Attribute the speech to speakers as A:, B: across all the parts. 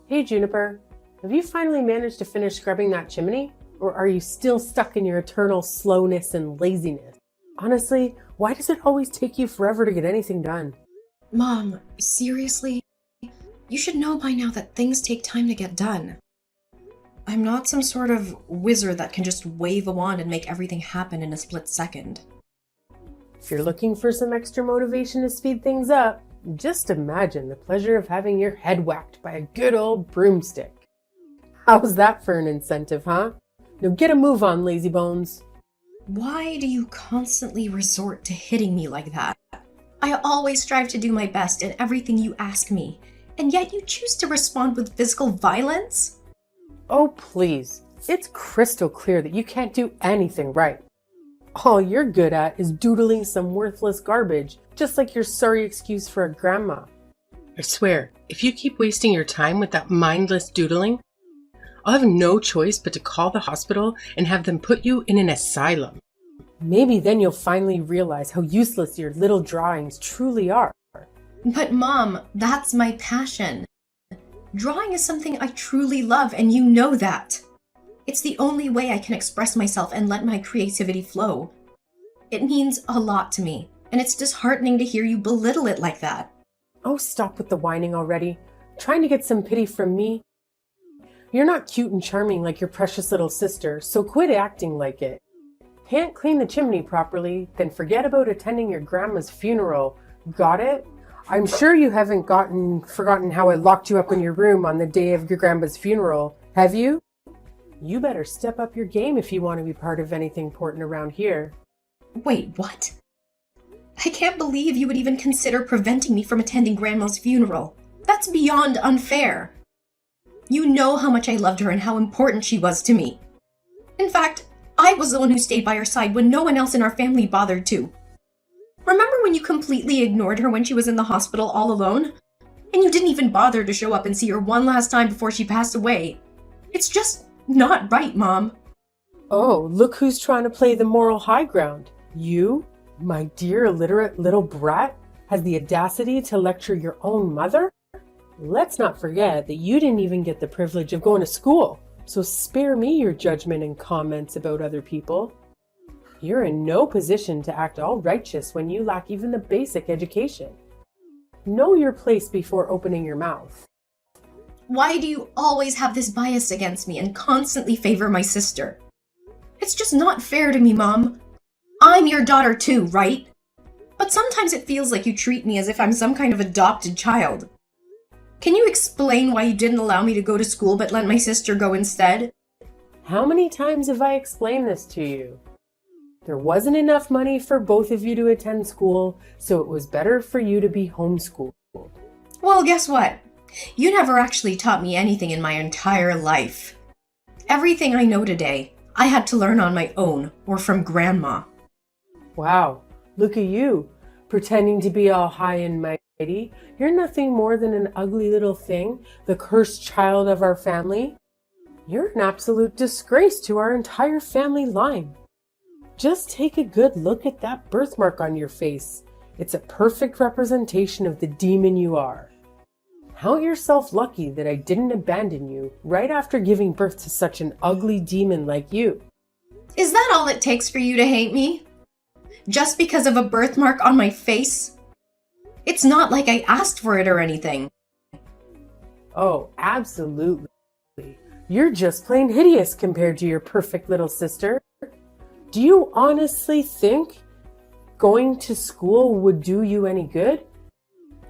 A: Hey Juniper, have you finally managed to finish scrubbing that chimney? Or are you still stuck in your eternal slowness and laziness? Honestly, why does it always take you forever to get anything done?
B: Mom, seriously? You should know by now that things take time to get done. I'm not some sort of wizard that can just wave a wand and make everything happen in a split second.
A: If you're looking for some extra motivation to speed things up, just imagine the pleasure of having your head whacked by a good old broomstick. How's that for an incentive, huh? Now get a move on, lazy bones.
B: Why do you constantly resort to hitting me like that? I always strive to do my best in everything you ask me, and yet you choose to respond with physical violence?
A: Oh, please. It's crystal clear that you can't do anything right. All you're good at is doodling some worthless garbage, just like your sorry excuse for a grandma. I swear, if you keep wasting your time with that mindless doodling, I'll have no choice but to call the hospital and have them put you in an asylum. Maybe then you'll finally realize how useless your little drawings truly are.
B: But Mom, that's my passion. Drawing is something I truly love, and you know that. It's the only way I can express myself and let my creativity flow. It means a lot to me, and it's disheartening to hear you belittle it like that.
A: Oh, stop with the whining already. Trying to get some pity from me? You're not cute and charming like your precious little sister, so quit acting like it. Can't clean the chimney properly, then forget about attending your grandma's funeral. Got it? I'm sure you haven't forgotten how I locked you up in your room on the day of your grandma's funeral, have you? You better step up your game if you want to be part of anything important around here.
B: Wait, what? I can't believe you would even consider preventing me from attending Grandma's funeral. That's beyond unfair. You know how much I loved her and how important she was to me. In fact, I was the one who stayed by her side when no one else in our family bothered to. Remember when you completely ignored her when she was in the hospital all alone? And you didn't even bother to show up and see her one last time before she passed away. It's just not right, Mom.
A: Oh, look who's trying to play the moral high ground. You, my dear illiterate little brat, has the audacity to lecture your own mother? Let's not forget that you didn't even get the privilege of going to school, so spare me your judgment and comments about other people. You're in no position to act all righteous when you lack even the basic education. Know your place before opening your mouth.
B: Why do you always have this bias against me and constantly favor my sister? It's just not fair to me, Mom. I'm your daughter too, right? But sometimes it feels like you treat me as if I'm some kind of adopted child. Can you explain why you didn't allow me to go to school but let my sister go instead?
A: How many times have I explained this to you? There wasn't enough money for both of you to attend school, so it was better for you to be homeschooled.
B: Well, guess what? You never actually taught me anything in my entire life. Everything I know today, I had to learn on my own or from Grandma.
A: Wow, look at you, pretending to be all high and mighty. You're nothing more than an ugly little thing, the cursed child of our family. You're an absolute disgrace to our entire family line. Just take a good look at that birthmark on your face. It's a perfect representation of the demon you are. Count yourself lucky that I didn't abandon you right after giving birth to such an ugly demon like you.
B: Is that all it takes for you to hate me? Just because of a birthmark on my face? It's not like I asked for it or anything.
A: Oh, absolutely. You're just plain hideous compared to your perfect little sister. Do you honestly think going to school would do you any good?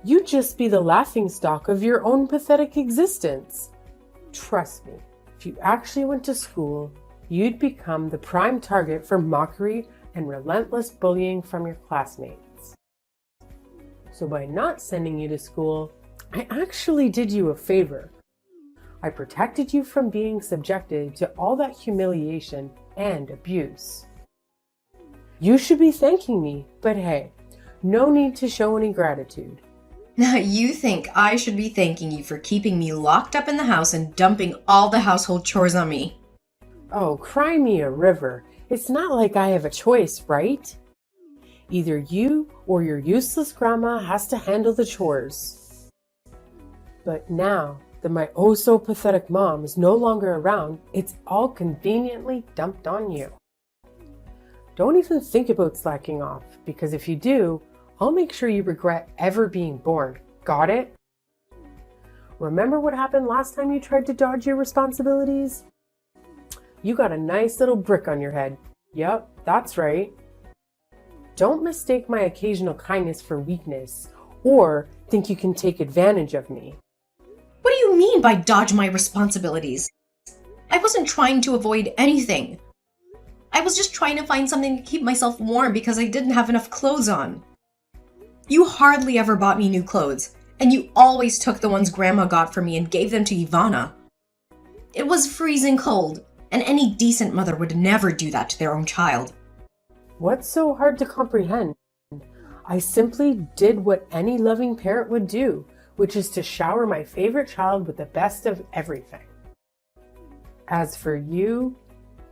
A: You'd just be the laughingstock of your own pathetic existence. Trust me, if you actually went to school, you'd become the prime target for mockery and relentless bullying from your classmates. So by not sending you to school, I actually did you a favor. I protected you from being subjected to all that humiliation and abuse. You should be thanking me, but hey, no need to show any gratitude.
B: Now you think I should be thanking you for keeping me locked up in the house and dumping all the household chores on me.
A: Oh, cry me a river. It's not like I have a choice, right? Either you or your useless grandma has to handle the chores. But now, that my oh so pathetic mom is no longer around, it's all conveniently dumped on you. Don't even think about slacking off, because if you do, I'll make sure you regret ever being born. Got it? Remember what happened last time you tried to dodge your responsibilities? You got a nice little brick on your head. Yep, that's right. Don't mistake my occasional kindness for weakness, or think you can take advantage of me.
B: What do you mean by dodge my responsibilities? I wasn't trying to avoid anything. I was just trying to find something to keep myself warm because I didn't have enough clothes on. You hardly ever bought me new clothes, and you always took the ones Grandma got for me and gave them to Ivana. It was freezing cold, and any decent mother would never do that to their own child.
A: What's so hard to comprehend? I simply did what any loving parent would do, which is to shower my favorite child with the best of everything. As for you,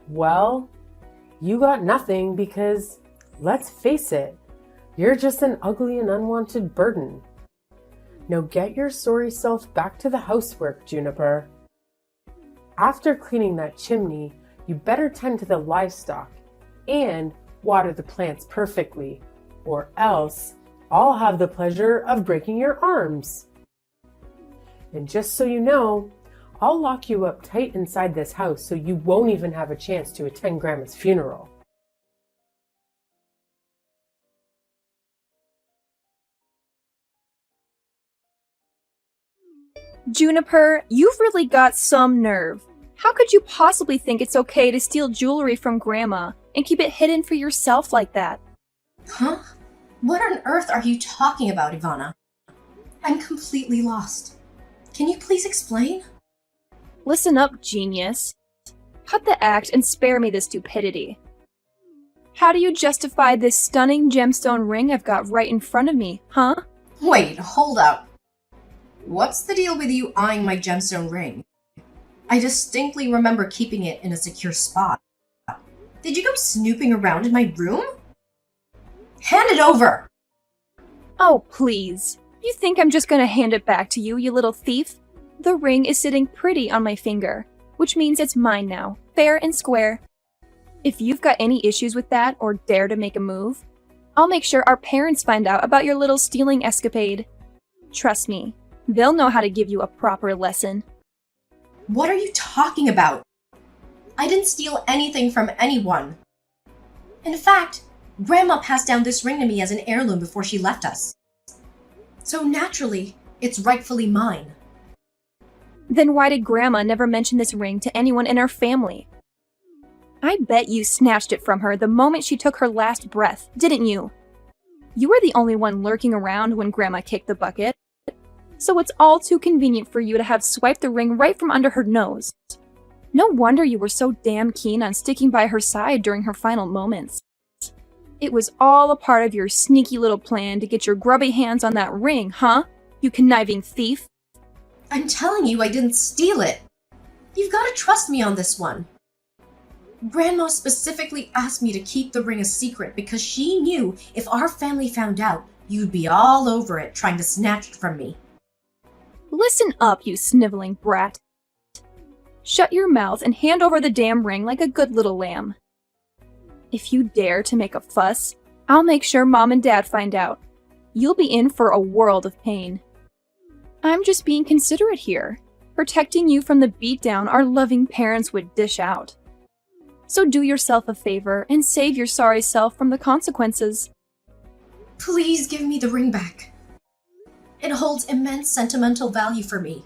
A: well, you got nothing because, let's face it, you're just an ugly and unwanted burden. Now get your sorry self back to the housework, Juniper. After cleaning that chimney, you better tend to the livestock and water the plants perfectly, or else I'll have the pleasure of breaking your arms. And just so you know, I'll lock you up tight inside this house so you won't even have a chance to attend Grandma's funeral.
C: Juniper, you've really got some nerve. How could you possibly think it's okay to steal jewelry from Grandma and keep it hidden for yourself like that?
B: Huh? What on earth are you talking about, Ivana? I'm completely lost. Can you please explain?
C: Listen up, genius. Cut the act and spare me the stupidity. How do you justify this stunning gemstone ring I've got right in front of me, huh?
B: Wait, hold up. What's the deal with you eyeing my gemstone ring? I distinctly remember keeping it in a secure spot. Did you go snooping around in my room? Hand it over!
C: Oh, please. You think I'm just gonna hand it back to you, you little thief? The ring is sitting pretty on my finger, which means it's mine now, fair and square. If you've got any issues with that or dare to make a move, I'll make sure our parents find out about your little stealing escapade. Trust me, they'll know how to give you a proper lesson.
B: What are you talking about? I didn't steal anything from anyone. In fact, Grandma passed down this ring to me as an heirloom before she left us. So naturally, it's rightfully mine.
C: Then why did Grandma never mention this ring to anyone in our family? I bet you snatched it from her the moment she took her last breath, didn't you? You were the only one lurking around when Grandma kicked the bucket. So it's all too convenient for you to have swiped the ring right from under her nose. No wonder you were so damn keen on sticking by her side during her final moments. It was all a part of your sneaky little plan to get your grubby hands on that ring, huh? You conniving thief.
B: I'm telling you I didn't steal it. You've got to trust me on this one. Grandma specifically asked me to keep the ring a secret because she knew if our family found out, you'd be all over it trying to snatch it from me.
C: Listen up, you sniveling brat. Shut your mouth and hand over the damn ring like a good little lamb. If you dare to make a fuss, I'll make sure Mom and Dad find out. You'll be in for a world of pain. I'm just being considerate here, protecting you from the beatdown our loving parents would dish out. So do yourself a favor and save your sorry self from the consequences.
B: Please give me the ring back. It holds immense sentimental value for me.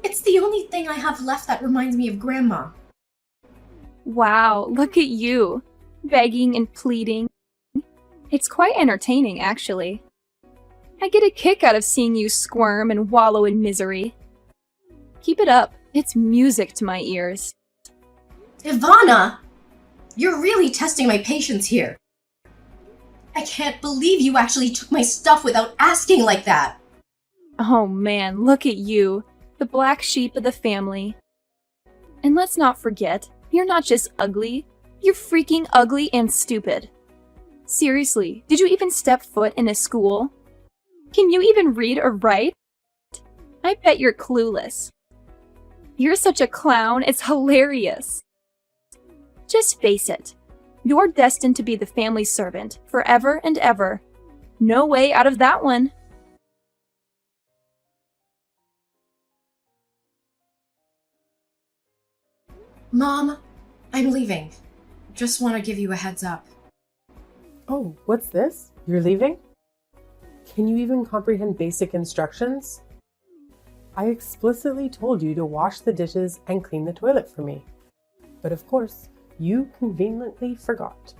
B: It's the only thing I have left that reminds me of Grandma.
C: Wow, look at you, begging and pleading. It's quite entertaining, actually. I get a kick out of seeing you squirm and wallow in misery. Keep it up, it's music to my ears.
B: Ivana! You're really testing my patience here. I can't believe you actually took my stuff without asking like that.
C: Oh man, look at you, the black sheep of the family. And let's not forget, you're not just ugly, you're freaking ugly and stupid. Seriously, did you even step foot in a school? Can you even read or write? I bet you're clueless. You're such a clown, it's hilarious. Just face it. You're destined to be the family's servant, forever and ever. No way out of that one.
B: Mom, I'm leaving. Just want to give you a heads up.
A: Oh, what's this? You're leaving? Can you even comprehend basic instructions? I explicitly told you to wash the dishes and clean the toilet for me. But of course, you conveniently forgot.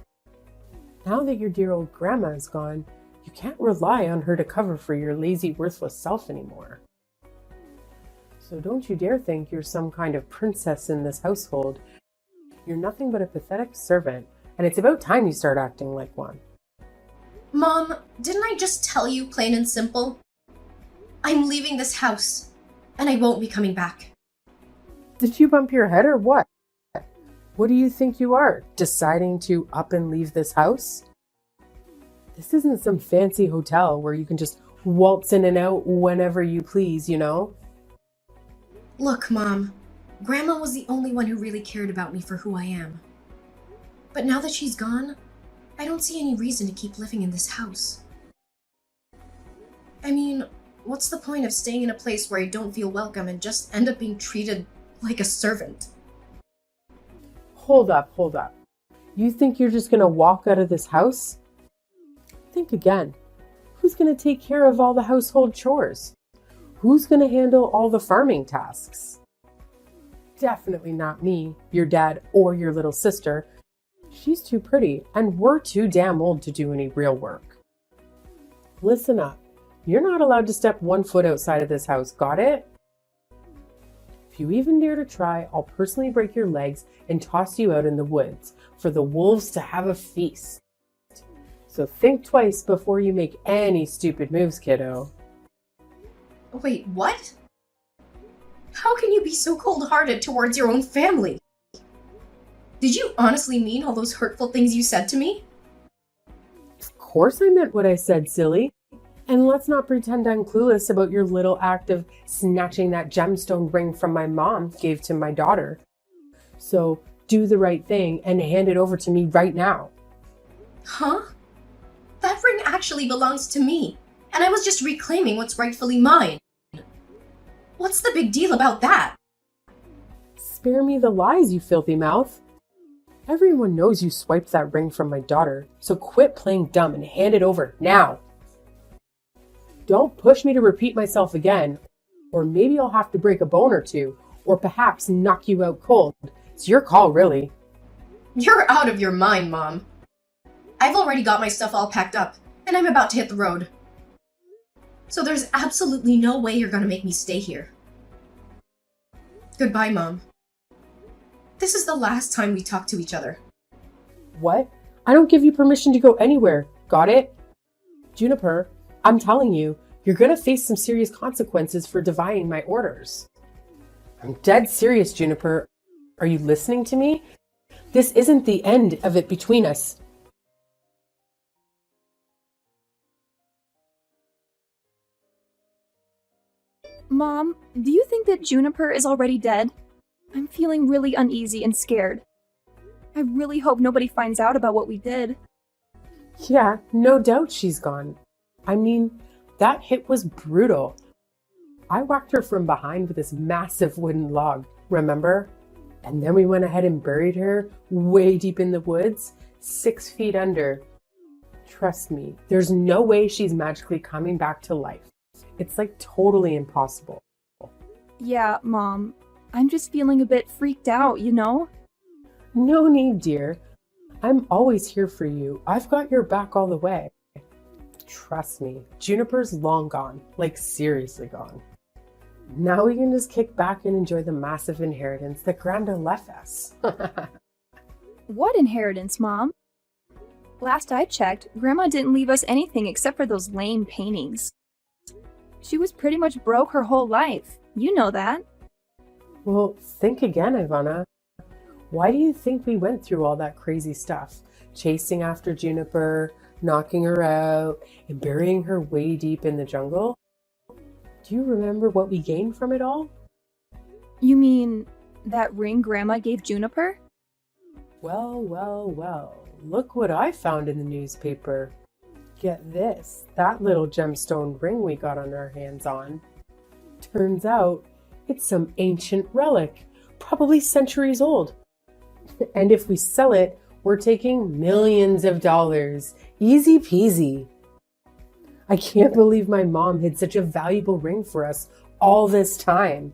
A: Now that your dear old grandma is gone, you can't rely on her to cover for your lazy, worthless self anymore. So don't you dare think you're some kind of princess in this household. You're nothing but a pathetic servant, and it's about time you start acting like one.
B: Mom, didn't I just tell you plain and simple? I'm leaving this house, and I won't be coming back.
A: Did you bump your head or what? What do you think you are, deciding to up and leave this house? This isn't some fancy hotel where you can just waltz in and out whenever you please, you know?
B: Look, Mom, Grandma was the only one who really cared about me for who I am. But now that she's gone, I don't see any reason to keep living in this house. I mean, what's the point of staying in a place where I don't feel welcome and just end up being treated like a servant?
A: Hold up. You think you're just gonna walk out of this house? Think again. Who's gonna take care of all the household chores? Who's gonna handle all the farming tasks? Definitely not me, your dad, or your little sister. She's too pretty, and we're too damn old to do any real work. Listen up. You're not allowed to step 1 foot outside of this house, got it? If you even dare to try, I'll personally break your legs and toss you out in the woods for the wolves to have a feast. So think twice before you make any stupid moves, kiddo.
B: Wait, what? How can you be so cold-hearted towards your own family? Did you honestly mean all those hurtful things you said to me?
A: Of course I meant what I said, silly. And let's not pretend I'm clueless about your little act of snatching that gemstone ring from my mom gave to my daughter. So do the right thing and hand it over to me right now.
B: Huh? That ring actually belongs to me, and I was just reclaiming what's rightfully mine. What's the big deal about that?
A: Spare me the lies, you filthy mouth. Everyone knows you swiped that ring from my daughter, so quit playing dumb and hand it over now. Don't push me to repeat myself again, or maybe I'll have to break a bone or two, or perhaps knock you out cold. It's your call, really.
B: You're out of your mind, Mom. I've already got my stuff all packed up, and I'm about to hit the road. So there's absolutely no way you're gonna make me stay here. Goodbye, Mom. This is the last time we talk to each other.
A: What? I don't give you permission to go anywhere. Got it? Juniper, I'm telling you, you're gonna face some serious consequences for defying my orders. I'm dead serious, Juniper. Are you listening to me? This isn't the end of it between us.
C: Mom, do you think that Juniper is already dead? I'm feeling really uneasy and scared. I really hope nobody finds out about what we did.
A: Yeah, no doubt she's gone. I mean, that hit was brutal. I whacked her from behind with this massive wooden log, remember? And then we went ahead and buried her way deep in the woods, 6 feet under. Trust me, there's no way she's magically coming back to life. It's like totally impossible.
C: Yeah, Mom. I'm just feeling a bit freaked out, you know?
A: No need, dear. I'm always here for you. I've got your back all the way. Trust me, Juniper's long gone. Like, seriously gone. Now we can just kick back and enjoy the massive inheritance that Granda left us.
C: What inheritance, Mom? Last I checked, Grandma didn't leave us anything except for those lame paintings. She was pretty much broke her whole life. You know that.
A: Well, think again, Ivana. Why do you think we went through all that crazy stuff? Chasing after Juniper, knocking her out, and burying her way deep in the jungle? Do you remember what we gained from it all?
C: You mean that ring Grandma gave Juniper?
A: Well, well, well. Look what I found in the newspaper. Get this, that little gemstone ring we got on our hands on. Turns out it's some ancient relic, probably centuries old. And if we sell it, we're taking millions of dollars. Easy peasy. I can't believe my mom hid such a valuable ring for us all this time.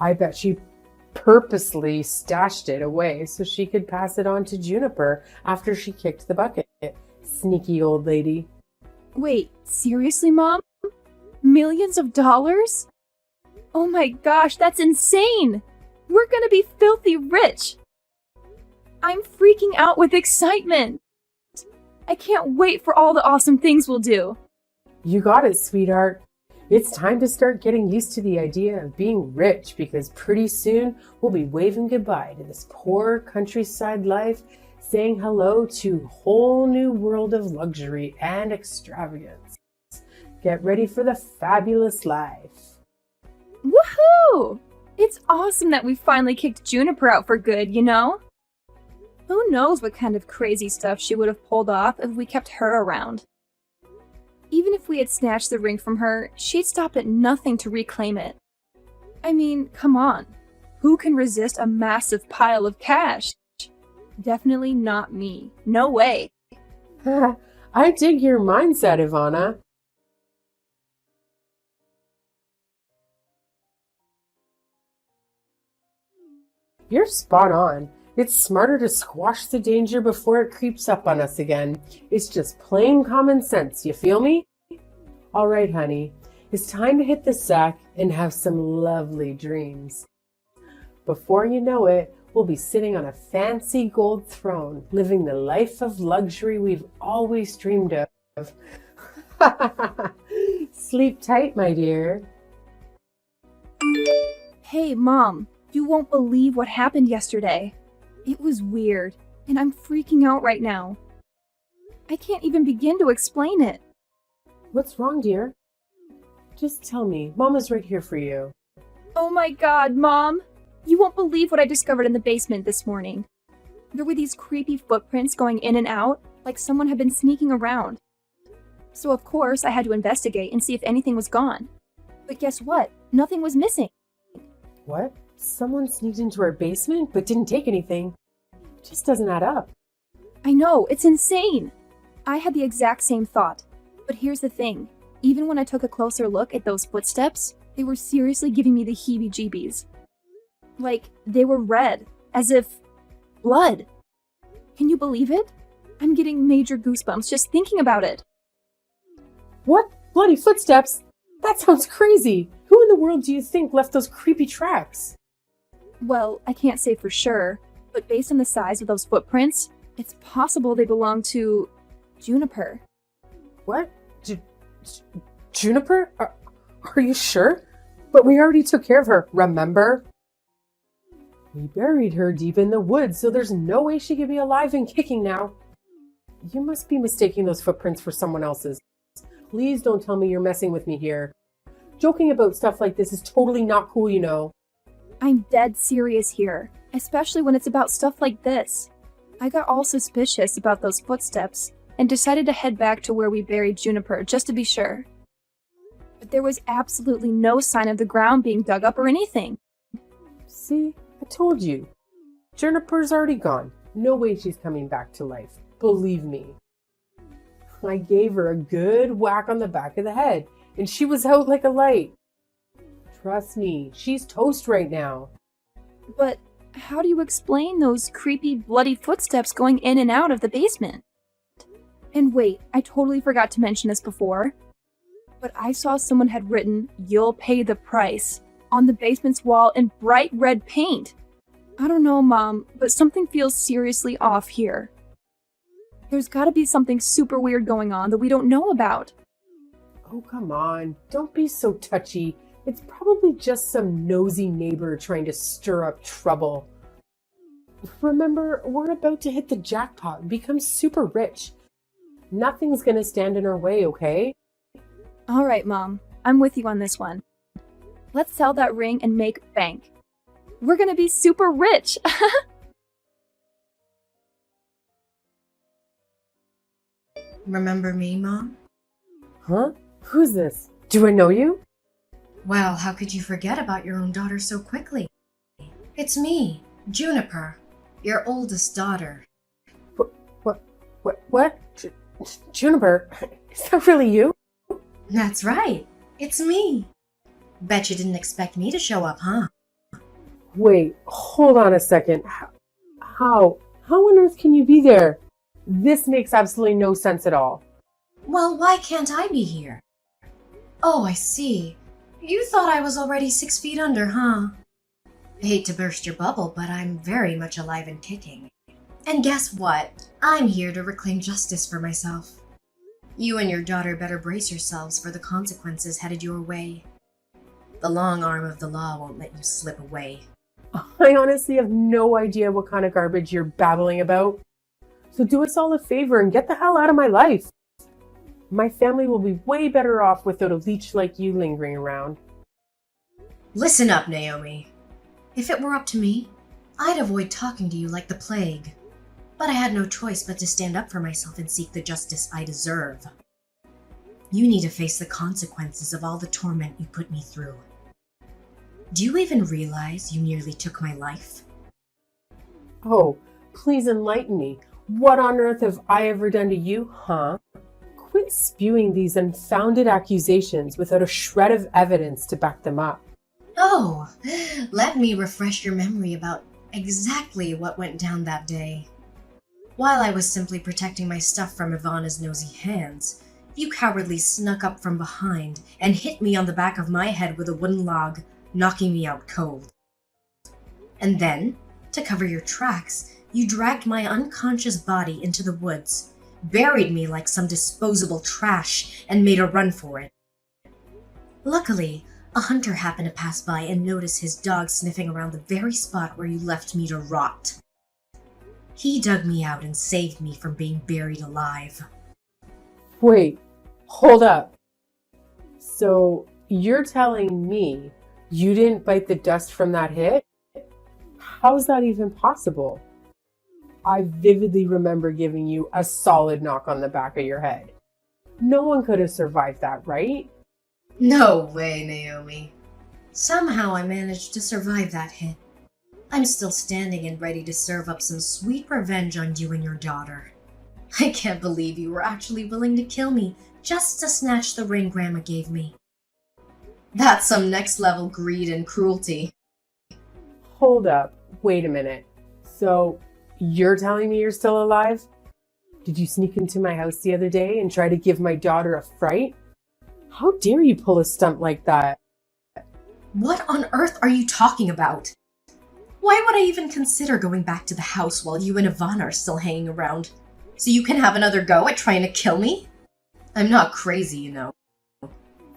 A: I bet she purposely stashed it away so she could pass it on to Juniper after she kicked the bucket. Sneaky old lady.
C: Wait, seriously, Mom? Millions of dollars? Oh my gosh, that's insane! We're gonna be filthy rich! I'm freaking out with excitement! I can't wait for all the awesome things we'll do!
A: You got it, sweetheart. It's time to start getting used to the idea of being rich because pretty soon we'll be waving goodbye to this poor countryside life, saying hello to a whole new world of luxury and extravagance. Get ready for the fabulous life.
C: Woohoo! It's awesome that we finally kicked Juniper out for good, you know? Who knows what kind of crazy stuff she would have pulled off if we kept her around. Even if we had snatched the ring from her, she'd stop at nothing to reclaim it. I mean, come on. Who can resist a massive pile of cash? Definitely not me. No way.
A: I dig your mindset, Ivana. You're spot on. It's smarter to squash the danger before it creeps up on us again. It's just plain common sense, you feel me? All right, honey. It's time to hit the sack and have some lovely dreams. Before you know it, we'll be sitting on a fancy gold throne, living the life of luxury we've always dreamed of. Sleep tight, my dear.
C: Hey, Mom, you won't believe what happened yesterday. It was weird, and I'm freaking out right now. I can't even begin to explain it.
A: What's wrong, dear? Just tell me. Mama's right here for you.
C: Oh my god, Mom! You won't believe what I discovered in the basement this morning. There were these creepy footprints going in and out, like someone had been sneaking around. So of course, I had to investigate and see if anything was gone. But guess what? Nothing was missing.
A: What? Someone sneaked into our basement but didn't take anything. Just doesn't add up.
C: I know, it's insane! I had the exact same thought. But here's the thing. Even when I took a closer look at those footsteps, they were seriously giving me the heebie-jeebies. Like, they were red, as if blood. Can you believe it? I'm getting major goosebumps just thinking about it.
A: What? Bloody footsteps? That sounds crazy. Who in the world do you think left those creepy tracks?
C: Well, I can't say for sure, but based on the size of those footprints, it's possible they belong to Juniper.
A: What? Juniper? Are you sure? But we already took care of her, remember? We buried her deep in the woods, so there's no way she could be alive and kicking now. You must be mistaking those footprints for someone else's. Please don't tell me you're messing with me here. Joking about stuff like this is totally not cool, you know.
C: I'm dead serious here, especially when it's about stuff like this. I got all suspicious about those footsteps and decided to head back to where we buried Juniper just to be sure. But there was absolutely no sign of the ground being dug up or anything.
A: See, I told you. Juniper's already gone. No way she's coming back to life. Believe me. I gave her a good whack on the back of the head, and she was out like a light. Trust me, she's toast right now.
C: But how do you explain those creepy, bloody footsteps going in and out of the basement? And wait, I totally forgot to mention this before, but I saw someone had written, "You'll pay the price," on the basement's wall in bright red paint. I don't know, Mom, but something feels seriously off here. There's gotta be something super weird going on that we don't know about.
A: Oh, come on. Don't be so touchy. It's probably just some nosy neighbor trying to stir up trouble. Remember, we're about to hit the jackpot and become super rich. Nothing's gonna stand in our way, okay?
C: All right, Mom. I'm with you on this one. Let's sell that ring and make bank. We're gonna be super rich!
B: Remember me, Mom?
A: Huh? Who's this? Do I know you?
B: Well, how could you forget about your own daughter so quickly? It's me, Juniper, your oldest daughter.
A: What? Juniper? Is that really you?
B: That's right. It's me. Bet you didn't expect me to show up, huh?
A: Wait, hold on a second. How on earth can you be there? This makes absolutely no sense at all.
B: Well, why can't I be here? Oh, I see. You thought I was already 6 feet under, huh? I hate to burst your bubble, but I'm very much alive and kicking. And guess what? I'm here to reclaim justice for myself. You and your daughter better brace yourselves for the consequences headed your way. The long arm of the law won't let you slip away.
A: I honestly have no idea what kind of garbage you're babbling about. So do us all a favor and get the hell out of my life. My family will be way better off without a leech like you lingering around.
B: Listen up, Naomi. If it were up to me, I'd avoid talking to you like the plague. But I had no choice but to stand up for myself and seek the justice I deserve. You need to face the consequences of all the torment you put me through. Do you even realize you nearly took my life?
A: Oh, please enlighten me. What on earth have I ever done to you, huh? Quit spewing these unfounded accusations without a shred of evidence to back them up.
B: Oh, let me refresh your memory about exactly what went down that day. While I was simply protecting my stuff from Ivana's nosy hands, you cowardly snuck up from behind and hit me on the back of my head with a wooden log, knocking me out cold. And then, to cover your tracks, you dragged my unconscious body into the woods, buried me like some disposable trash, and made a run for it. Luckily, a hunter happened to pass by and notice his dog sniffing around the very spot where you left me to rot. He dug me out and saved me from being buried alive.
A: Wait, hold up. So you're telling me you didn't bite the dust from that hit? How's that even possible? I vividly remember giving you a solid knock on the back of your head. No one could have survived that, right?
B: No way, Naomi. Somehow I managed to survive that hit. I'm still standing and ready to serve up some sweet revenge on you and your daughter. I can't believe you were actually willing to kill me just to snatch the ring Grandma gave me. That's some next-level greed and cruelty.
A: Hold up. Wait a minute. So, you're telling me you're still alive? Did you sneak into my house the other day and try to give my daughter a fright? How dare you pull a stunt like that?
B: What on earth are you talking about? Why would I even consider going back to the house while you and Ivana are still hanging around? So you can have another go at trying to kill me? I'm not crazy, you know.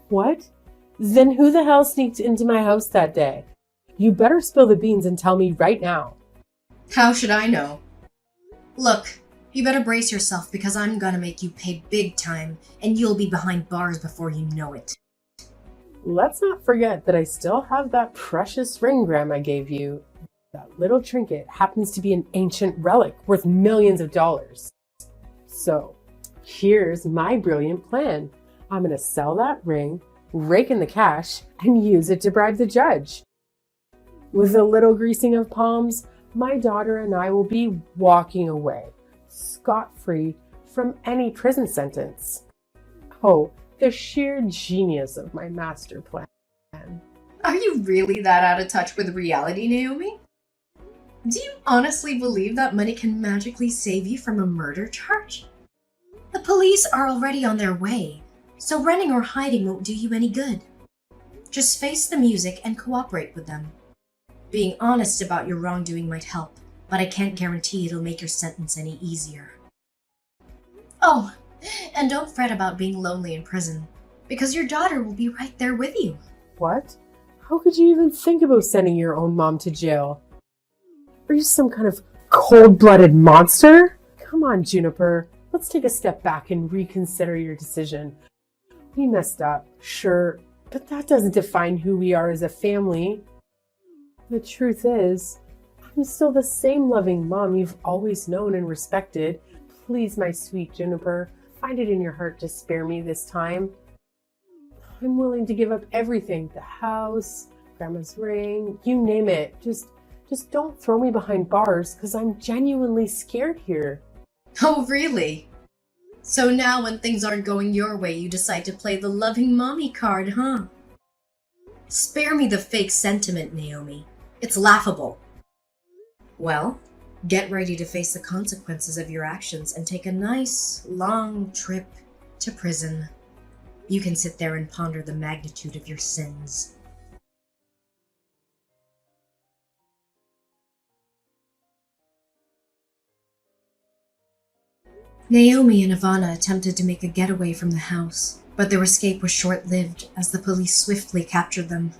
A: What? Then who the hell sneaked into my house that day? You better spill the beans and tell me right now.
B: How should I know? Look, you better brace yourself because I'm gonna make you pay big time and you'll be behind bars before you know it.
A: Let's not forget that I still have that precious ring Grandma gave you. That little trinket happens to be an ancient relic worth millions of dollars. So, here's my brilliant plan. I'm going to sell that ring, rake in the cash, and use it to bribe the judge. With a little greasing of palms, my daughter and I will be walking away, scot-free from any prison sentence. Oh, the sheer genius of my master plan.
B: Are you really that out of touch with reality, Naomi? Do you honestly believe that money can magically save you from a murder charge? The police are already on their way, so running or hiding won't do you any good. Just face the music and cooperate with them. Being honest about your wrongdoing might help, but I can't guarantee it'll make your sentence any easier. Oh, and don't fret about being lonely in prison, because your daughter will be right there with you.
A: What? How could you even think about sending your own mom to jail? Are you some kind of cold-blooded monster? Come on, Juniper. Let's take a step back and reconsider your decision. We messed up, sure, But that doesn't define who we are as a family. The truth is, I'm still the same loving mom you've always known and respected. Please, my sweet Juniper, find it in your heart to spare me this time. I'm willing to give up everything, the house, Grandma's ring, you name it. Just don't throw me behind bars, because I'm genuinely scared here.
B: Oh, really? So now when things aren't going your way, you decide to play the loving mommy card, huh? Spare me the fake sentiment, Naomi. It's laughable. Well, get ready to face the consequences of your actions and take a nice, long trip to prison. You can sit there and ponder the magnitude of your sins. Naomi and Ivana attempted to make a getaway from the house, but their escape was short-lived as the police swiftly captured them.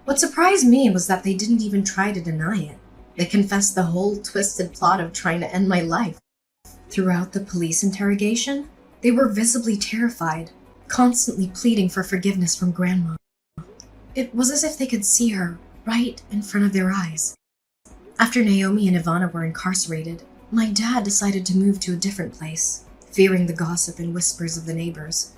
B: What surprised me was that they didn't even try to deny it. They confessed the whole twisted plot of trying to end my life. Throughout the police interrogation, they were visibly terrified, constantly pleading for forgiveness from Grandma. It was as if they could see her right in front of their eyes. After Naomi and Ivana were incarcerated, my dad decided to move to a different place, fearing the gossip and whispers of the neighbors.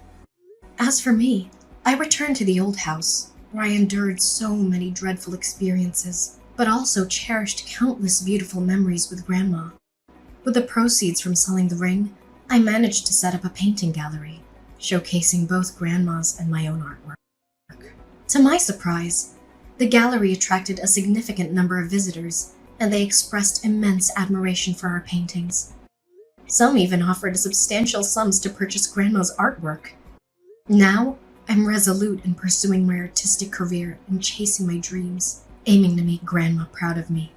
B: As for me, I returned to the old house, where I endured so many dreadful experiences, but also cherished countless beautiful memories with Grandma. With the proceeds from selling the ring, I managed to set up a painting gallery, showcasing both Grandma's and my own artwork. To my surprise, the gallery attracted a significant number of visitors, and they expressed immense admiration for our paintings. Some even offered substantial sums to purchase Grandma's artwork. Now, I'm resolute in pursuing my artistic career and chasing my dreams, aiming to make Grandma proud of me.